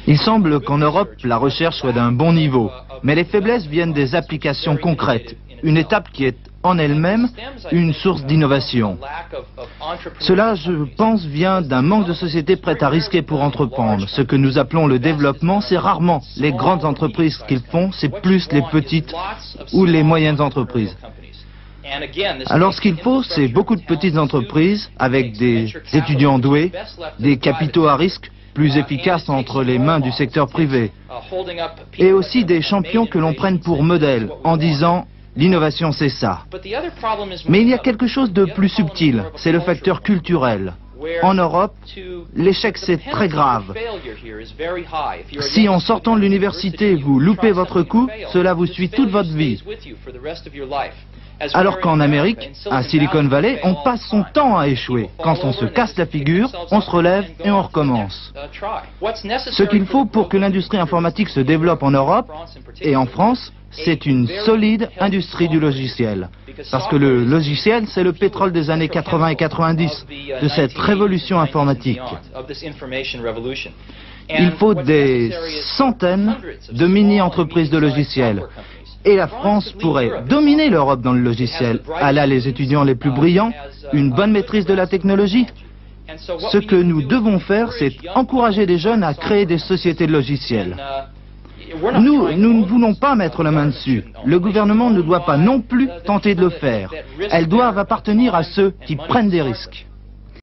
Il semble qu'en Europe, la recherche soit d'un bon niveau, mais les faiblesses viennent des applications concrètes, une étape qui est en elle-même une source d'innovation. Cela, je pense, vient d'un manque de sociétés prêtes à risquer pour entreprendre. Ce que nous appelons le développement, c'est rarement les grandes entreprises qu'ils font, c'est plus les petites ou les moyennes entreprises. Alors ce qu'il faut, c'est beaucoup de petites entreprises avec des étudiants doués, des capitaux à risque plus efficaces entre les mains du secteur privé, et aussi des champions que l'on prenne pour modèle en disant « l'innovation c'est ça ». Mais il y a quelque chose de plus subtil, c'est le facteur culturel. En Europe, l'échec c'est très grave. Si en sortant de l'université vous loupez votre coup, cela vous suit toute votre vie. Alors qu'en Amérique, à Silicon Valley, on passe son temps à échouer. Quand on se casse la figure, on se relève et on recommence. Ce qu'il faut pour que l'industrie informatique se développe en Europe et en France, c'est une solide industrie du logiciel. Parce que le logiciel, c'est le pétrole des années 80 et 90, de cette révolution informatique. Il faut des centaines de mini-entreprises de logiciels. Et la France pourrait dominer l'Europe dans le logiciel. Elle a les étudiants les plus brillants, une bonne maîtrise de la technologie. Ce que nous devons faire, c'est encourager les jeunes à créer des sociétés de logiciels. Nous ne voulons pas mettre la main dessus. Le gouvernement ne doit pas non plus tenter de le faire. Elles doivent appartenir à ceux qui prennent des risques.